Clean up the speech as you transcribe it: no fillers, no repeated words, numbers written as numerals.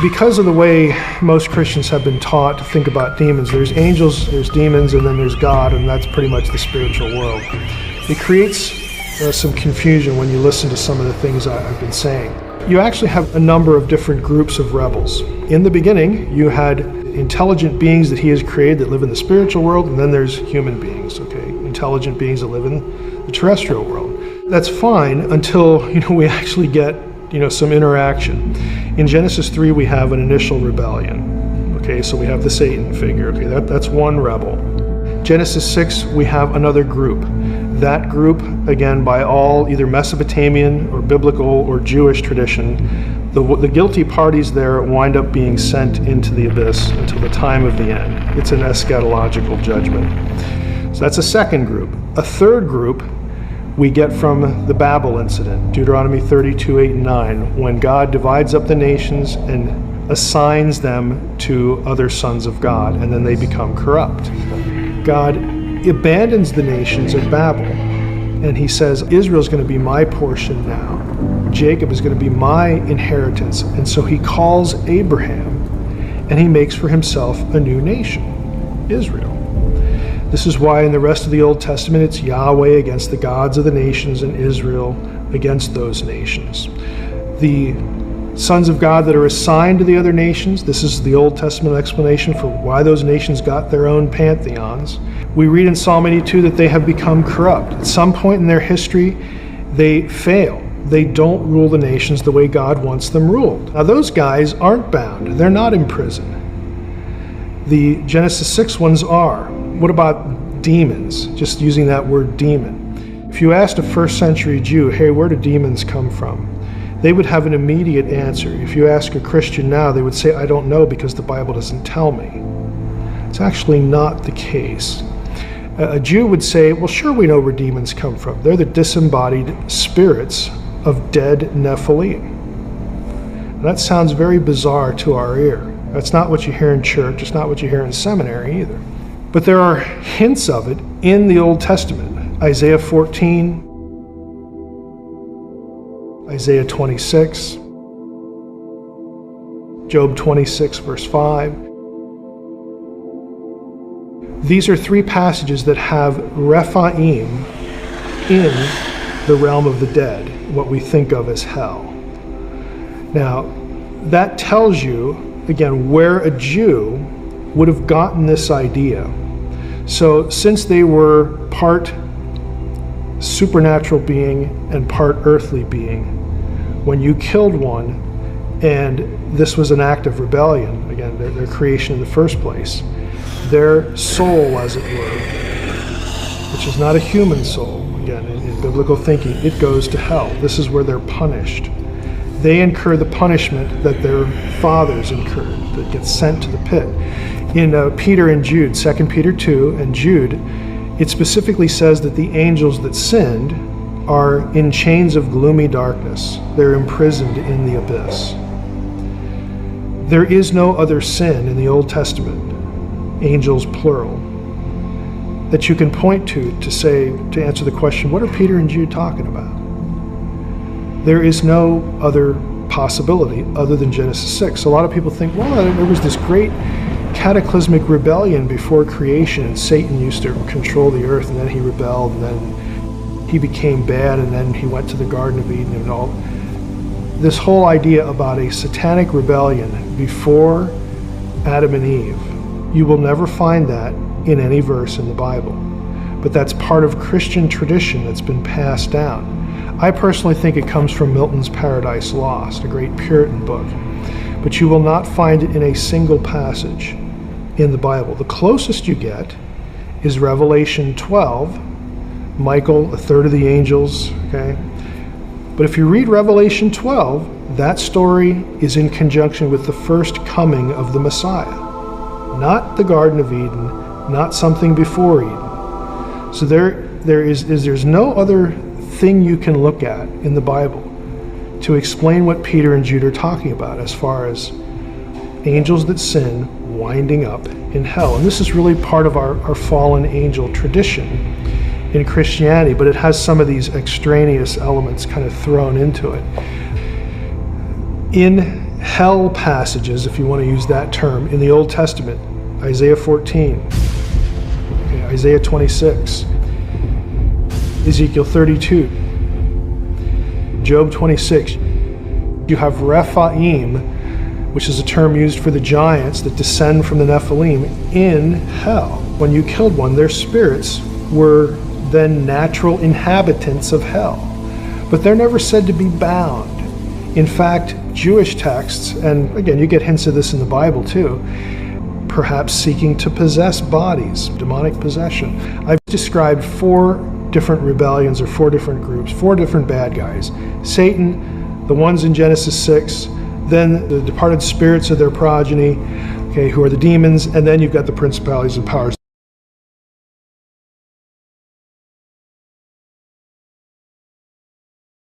Because of the way most Christians have been taught to think about demons, there's angels, there's demons, and then there's God, and that's pretty much the spiritual world. It creates some confusion when you listen to some of the things I've been saying. You actually have a number of different groups of rebels. In the beginning, you had intelligent beings that he has created that live in the spiritual world, and then there's human beings, okay? Intelligent beings that live in the terrestrial world. That's fine until, we actually get, some interaction. In Genesis 3, we have an initial rebellion. Okay, so we have the Satan figure. Okay, that's one rebel. Genesis 6, we have another group. That group, again, by all either Mesopotamian or biblical or Jewish tradition, the guilty parties there wind up being sent into the abyss until the time of the end. It's an eschatological judgment. So that's a second group. A third group we get from the Babel incident, Deuteronomy 32, 8, and 9, when God divides up the nations and assigns them to other sons of God, and then they become corrupt. God abandons the nations of Babel, and he says, Israel's going to be my portion now. Jacob is going to be my inheritance. And so he calls Abraham, and he makes for himself a new nation, Israel. This is why in the rest of the Old Testament, it's Yahweh against the gods of the nations and Israel against those nations. The sons of God that are assigned to the other nations, this is the Old Testament explanation for why those nations got their own pantheons. We read in Psalm 82 that they have become corrupt. At some point in their history, they fail. They don't rule the nations the way God wants them ruled. Now those guys aren't bound. They're not in prison. The Genesis 6 ones are. What about demons? Just using that word demon. If you asked a first century Jew, hey, where do demons come from? They would have an immediate answer. If you ask a Christian now, they would say, I don't know because the Bible doesn't tell me. It's actually not the case. A Jew would say, well, sure, we know where demons come from. They're the disembodied spirits of dead Nephilim. And that sounds very bizarre to our ear. That's not what you hear in church. It's not what you hear in seminary either. But there are hints of it in the Old Testament. Isaiah 14, Isaiah 26, Job 26, verse 5. These are three passages that have Rephaim in the realm of the dead, what we think of as hell. Now, that tells you, again, where a Jew would have gotten this idea. So since they were part supernatural being and part earthly being, when you killed one, and this was an act of rebellion, again, their creation in the first place, their soul, as it were, which is not a human soul, again, in biblical thinking, it goes to hell. This is where they're punished. They incur the punishment that their fathers incurred, that gets sent to the pit. In Peter and Jude, 2 Peter 2 and Jude, it specifically says that the angels that sinned are in chains of gloomy darkness. They're imprisoned in the abyss. There is no other sin in the Old Testament, angels plural, that you can point to answer the question, what are Peter and Jude talking about? There is no other possibility other than Genesis 6. A lot of people think, well, there was this great cataclysmic rebellion before creation, and Satan used to control the earth, and then he rebelled, and then he became bad, and then he went to the Garden of Eden and all. This whole idea about a satanic rebellion before Adam and Eve, you will never find that in any verse in the Bible. But that's part of Christian tradition that's been passed down. I personally think it comes from Milton's Paradise Lost, a great Puritan book. But you will not find it in a single passage in the Bible. The closest you get is Revelation 12, Michael, a third of the angels, okay? But if you read Revelation 12, that story is in conjunction with the first coming of the Messiah, not the Garden of Eden, not something before Eden. So there's no other thing you can look at in the Bible to explain what Peter and Jude are talking about as far as angels that sin winding up in hell. And this is really part of our fallen angel tradition in Christianity, but it has some of these extraneous elements kind of thrown into it. In hell passages, if you want to use that term, in the Old Testament. Isaiah 14, okay, Isaiah 26, Ezekiel 32, Job 26. You have Rephaim, which is a term used for the giants that descend from the Nephilim, in hell. When you killed one, their spirits were then natural inhabitants of hell. But they're never said to be bound. In fact, Jewish texts, and again, you get hints of this in the Bible too, perhaps seeking to possess bodies, demonic possession. I've described 4 different rebellions, or 4 different groups, 4 different bad guys. Satan, the ones in Genesis 6, then the departed spirits of their progeny, okay, who are the demons, and then you've got the principalities and powers.